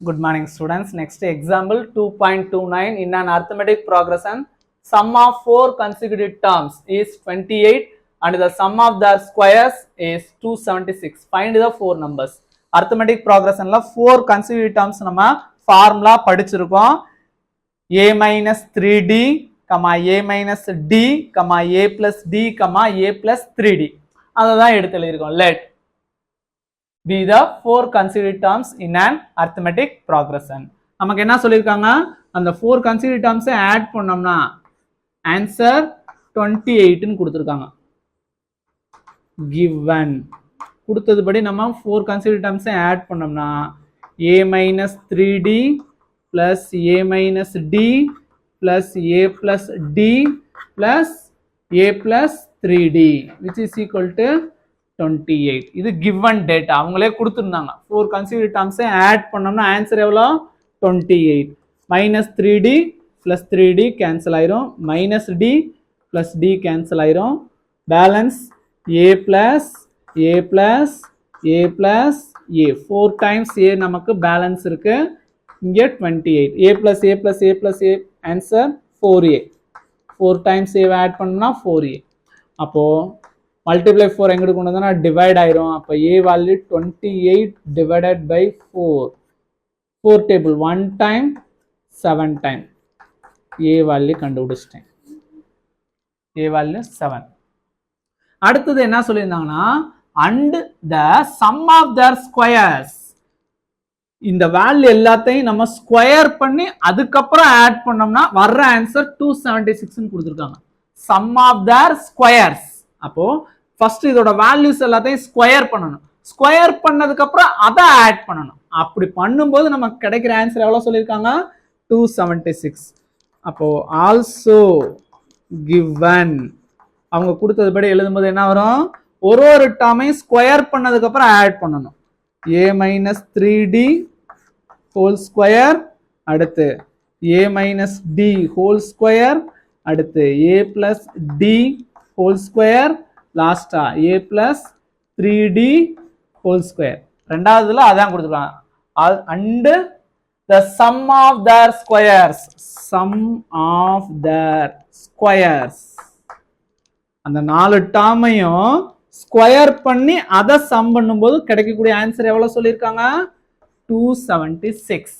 Good morning students. Next example 2.29 in an arithmetic progression. Sum of 4 consecutive terms is 28 and the sum of their squares is 276. Find the 4 numbers. Arithmetic progression la 4 consecutive terms nama formula படிச்சிருக்கோம். a minus 3d, a minus d, a plus d, a plus 3d. அததான் எடுத்து எழுதிருக்கோம். Let be the 4 consecutive terms in an arithmetic progression. நமக்கு என்ன சொல்லிருக்காங்க, அந்த 4 consecutive terms add பண்ணோம்னா answer 28 ன்னு கொடுத்திருக்காங்க. given கொடுத்ததுபடி நம்ம 4 consecutive terms ஆட் பண்ணோம்னா a minus 3d plus a minus d plus a plus d plus a plus 3d which is equal to 28. இது given data அவங்களே கொடுத்திருந்தாங்க. 4 consecutive terms ஆட் பண்ணோம்னா answer எவ்வளோ 28. minus 3d plus 3d cancel ஆயிரும், minus d plus d cancel ஆயிரும், balance a plus a plus a plus a 4 times a நமக்கு balance இருக்கு. இங்க 28 a plus a plus a plus a answer 4a. 4 times a add பண்ணா 4a. அப்போ multiply 4 எங்கிட்டு கொண்டு வந்தா டிவைட் ஆயிரும். அப்ப a value 28 divided by 4. 4 table 1 time 7 time a value கண்டுபிடிச்சிட்டேன். a value 7. அடுத்தது என்ன சொல்லியிருந்தாங்கன்னா and the sum of their squares. இந்த வேல்யூ எல்லாத்தையும் நம்ம ஸ்கொயர் பண்ணி அதுக்கப்புறம் ஆட் பண்ணோம்னா வர்ற ஆன்சர் 276 ன்னு கொடுத்திருக்காங்க. sum of their squares. அப்போ ஃபர்ஸ்ட் இதோட வேல்யூஸ் எல்லாத்தையும் ஸ்கொயர் பண்ணணும். ஸ்கொயர் பண்ணதுக்கு அப்புறம் அதை ஆட் பண்ணணும். அப்படி பண்ணும்போது நமக்கு கிடைக்கிற ஆன்சர் எவ்வளவு சொல்லியிருக்காங்க 276. அப்போ ஆல்சோ given அவங்க கொடுத்ததுபடி எழுதும்போது என்ன வரும், ஒரு டேர்மையும் ஸ்கொயர் பண்ணதுக்கு அப்புறம் ஆட் பண்ணணும். a minus 3d whole square, அடுத்து a minus d whole square, அடுத்து a plus d whole square, லாஸ்டா a plus 3d whole square. ரெண்டாவதுல அதான் கொடுத்துருக்காங்க. and the sum of their squares. sum of their squares. அந்த 4 டேர்மையும் square பண்ணி அதை some பண்ணும்போது கிடைக்கக்கூடிய ஆன்சர் எவ்வளவு சொல்லியிருக்காங்க 276.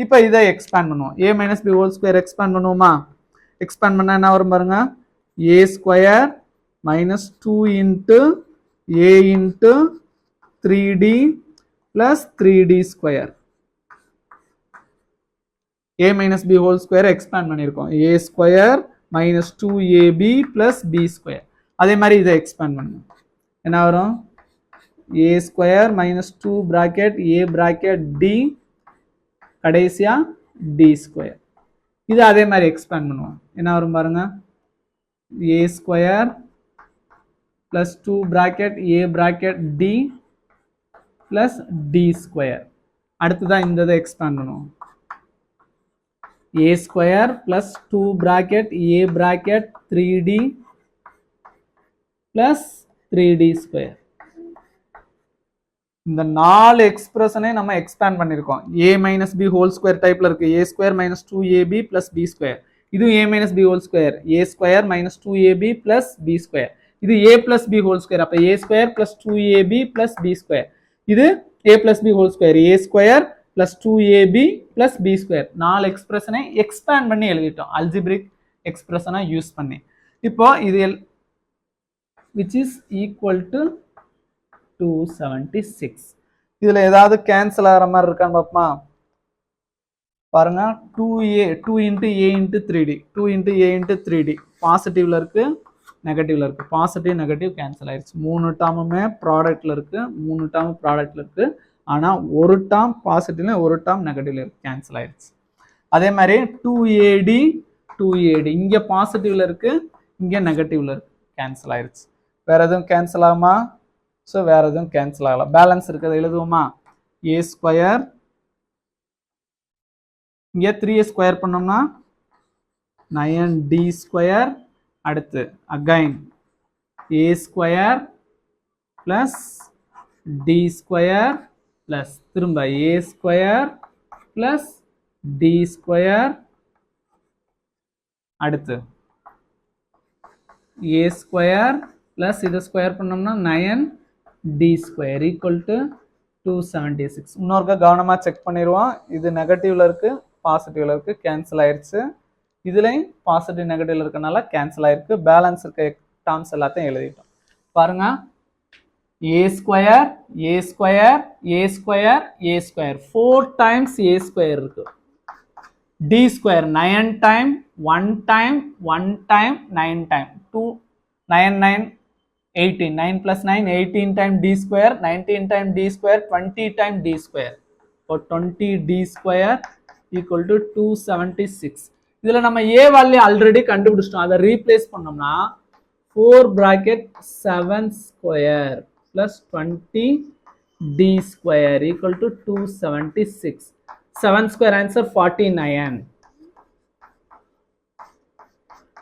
இப்போ இதை எக்ஸ்பேண்ட் பண்ணுவோம். a minus b whole square expand பண்ணுவோமா? எக்ஸ்பேண்ட் பண்ணா என்ன வரும் பாருங்க, a square minus 2 into a into 3d plus 3d square. a minus b whole square expand பண்ணிருக்கோம். a square minus 2ab plus b square. அதே மாதிரி இதை expand பண்ணுங்க. என்ன வரும், a square minus 2 bracket a bracket d கடைசியா d square. இது அதே மாதிரி expand பண்ணுவோம். என்ன வரும் பாருங்க, a square plus 2 bracket a bracket d plus d square. அடுத்ததான் இந்த இதை expand பண்ணுவோம். a square plus 2 bracket a bracket 3d plus 3d square. இந்த 4 எக்ஸ்பிரஷனை நம்ம எக்ஸ்பேண்ட் பண்ணிருக்கோம். a minus b whole square டைப்ல இருக்கு. a square minus 2ab plus b square. இது a minus b whole square. a square minus 2ab plus b square. இது a plus b whole square. அப்ப a square plus 2ab plus b square. இது a plus b whole square. a square plus 2ab plus b square. 4 எக்ஸ்பிரஷனை expand பண்ணி எழுதிட்டோம் algebraic எக்ஸ்பிரஷனை use பண்ணி. இப்போ இது which is equal to 276. இதுல ஏதாவது கேன்சல் ஆகிற மாதிரி இருக்கான்னு பார்ப்போமா? பாருங்க, 2 into a into 3d 2 into a into 3d பாசிட்டிவ்ல இருக்கு, நெகட்டிவ்ல இருக்கு. பாசிட்டிவ் நெகட்டிவ் கேன்சல் ஆயிடுச்சு. 3 டேர்முமே ப்ராடக்ட்ல இருக்கு, 3 டேர்ம் ப்ராடக்ட்ல இருக்கு. ஆனா ஒரு டேர்ம் பாசிட்டிவ்ல ஒரு டேர்ம் நெகட்டிவ்ல இருக்கு, கேன்சல் ஆயிடுச்சு. அதே மாதிரி 2ad இங்க பாசிட்டிவ்ல இருக்கு, இங்க நெகட்டிவ்ல இருக்கு, கேன்சல் ஆயிடுச்சு. வேற எதுவும் கேன்சல் ஆகுமா? ஸோ வேற எதுவும் கேன்சல் ஆகல. பேலன்ஸ் இருக்கிறத எழுதுவோமா? a ஸ்கொயர், இங்க 3a ஸ்கொயர் பண்ணோம்னா 9d ஸ்கொயர், அடுத்து again a square plus d square plus திரும்ப a square plus d square அடுத்து a square plus இதை ஸ்கொயர் பண்ணோம்னா 9d square equal to 276. இன்னொருக்க கவனமா செக் பண்ணிடுவோம். இது நெகட்டிவ்ல இருக்கு, பாசிட்டிவ்ல இருக்கு, கேன்சல் ஆயிருச்சு. இதுலயும் பாசிட்டிவ் நெகட்டிவ்ல இருக்கனால கேன்சல் ஆயிருக்கு. பேலன்ஸ் இருக்க டேர்ம்ஸ் எல்லாத்தையும் எழுதிட்டோம். பாருங்க, a square a square a square a square 4 times a square இருக்கு. d square 9 time 1 time 1 time 9 time 2 9 9 18 9 plus 9 18 time d square 19 time d square 20 time d square. So 20 d square equal to 276. இதுல நம்ம a value already கண்டுபிடிச்சிட்டோம். அதை replace பண்ணோம்னா 4 bracket 7 square plus 20 d square equal to 276. 7 square answer 49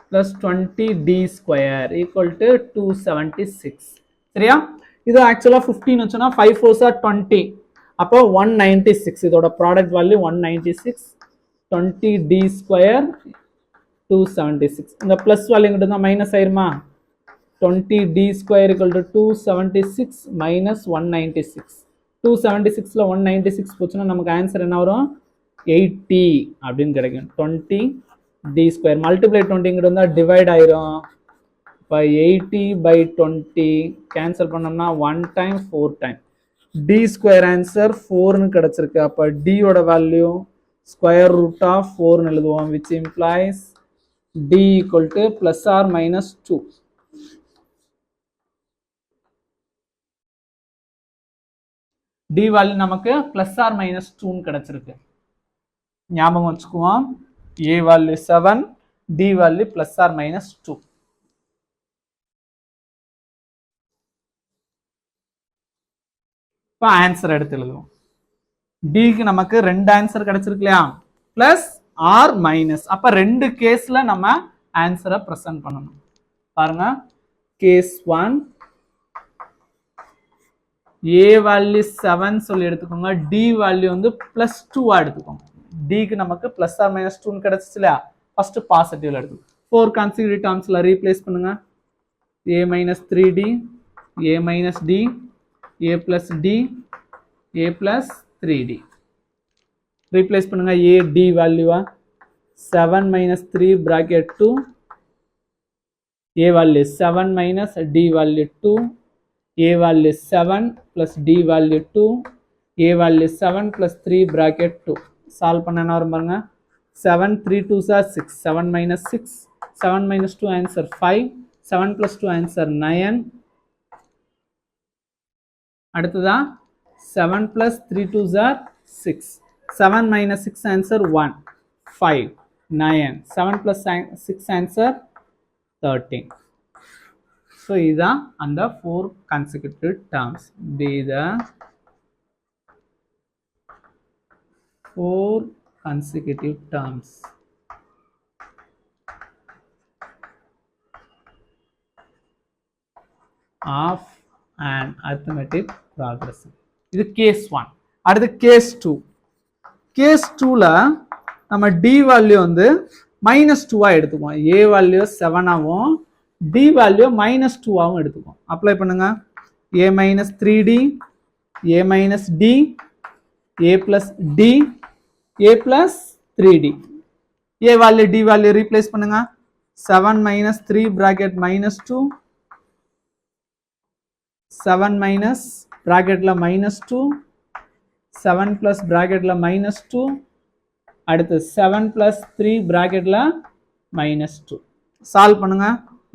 plus 20 d square equal to 276. சரியா? இது ஆக்சுவலா 15 வச்சோம்னா 5 4s are 20. அப்போ 196. இதோட ப்ராடக்ட் வேல்யூ 196. 20 d square 276. இந்த பிளஸ் வேல்யூ கிட்ட தான் மைனஸ் ஆயிருமா? 20 d square equal to 276 minus 196. 276ல 196 போச்சுன்னா நமக்கு ஆன்சர் என்ன வரும்? 80 அப்படின்னு கிடைக்கும். 20 d square multiply 20 கிட்ட வந்தா டிவைட் ஆயிரும். இப்போ 80 by 20 கேன்சல் பண்ணோம்னா 1 time 4 time. d square answer 4னு கிடைச்சிருக்கு. அப்போ d ஓட வேல்யூ square root of 4 எழுதுவோம், which implies d equal to plus or minus 2. d value நமக்கு plus or minus 2 கிடைச்சிருக்கு. ஞாபகம் வச்சுக்குவோம். a value 7, d value plus or minus 2. இப்போ ஆன்சர் எடுத்து எழுதுவோம். d க்கு நமக்கு ரெண்டு ஆன்சர் கிடைச்சிருக்கு இல்லையா? Plus or minus. அப்ப ரெண்டு கேஸ்ல நம்ம ஆன்சரை பிரசன்ட் பண்ணணும். பாருங்க, கேஸ் 1 a வேல்யூ 7 சொல்லி எடுத்துக்கோங்க, d வேல்யூ வந்து பிளஸ் 2 எடுத்துக்கோங்க. d க்கு நமக்கு பிளஸ் ஆர் மைனஸ் 2 கிடைச்சிச்சு இல்லையா? ஃபர்ஸ்ட் பாசிட்டிவ்ல எடுத்துக்கோங்க. 4 கான்சிக்யூட்டிவ் டேர்ம்ஸ்ல ரீப்ளேஸ் பண்ணுங்க. a minus 3d a minus d a plus d a plus 3d. replace பண்ணுங்க. a d வேல்யூவா 7 minus 3 bracket 2, a value 7 minus d value 2, a value 7 plus d value 2, a value 7 plus 3 bracket 2. solve பண்ண என்ன வரும் பாருங்க. 7 3 2s are 6, 7 minus 6, 7 minus 2 answer 5, 7 plus 2 answer 9. அடுத்ததா 7 plus 3 2s are 6, 7 minus 6 answer 1, 5, 9, 7 plus 6 answer 13. So இதான் அந்த 4 consecutive terms. Be the 4 consecutive terms of an arithmetic progression. இது case 1. அடுத்து case 2. Case 2ல நம்ம d வேல்யூ வந்து -2 எடுத்துக்குவோம். a வேல்யூ 7 ஆவும் d value -2 ஆவும் எடுத்துக்குவோம். அப்ளை பண்ணுங்க. a minus 3d a minus d a plus d a plus 3d. a value d value replace பண்ணுங்க. 7 minus 3 bracket -2, 7 minus bracketல -2, 7 plus bracketல -2, அடுத்து 7 plus 3 bracketல -2. சால்வ் பண்ணுங்க.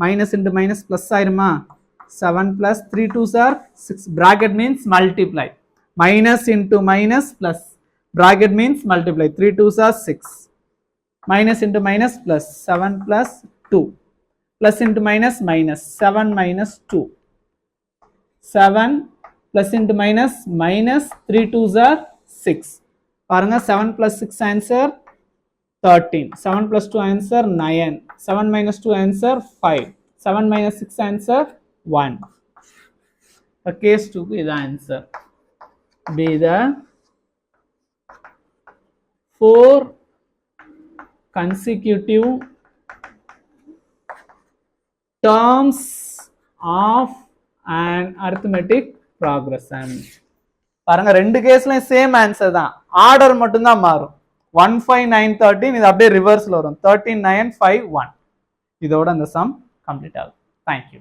minus into minus plus ஆயிருமா? 7 plus 3 2s are 6. bracket means multiply. minus into minus plus. bracket means multiply. 3 2s are 6. minus into minus plus. 7 plus 2. plus into minus minus. 7 minus 2. 7 plus into minus minus 3 2s are 6. பாருங்க, 7 plus 6 answer 13. 7 plus 2 answer 9. 7 minus 2 answer 5. 7 minus 6 answer 1. The case 2 is the answer. Be the 4 consecutive terms of an arithmetic progression. பாருங்க ரெண்டு கேஸ்லயும் same answer தான், order மட்டும் தான் மாறும். 1 5 9 13 இது அப்படியே ரிவர்ஸ்ல வரும். 13 9 5 1 இதோட அந்த சம் கம்ப்ளீட் ஆகும். தேங்க்யூ.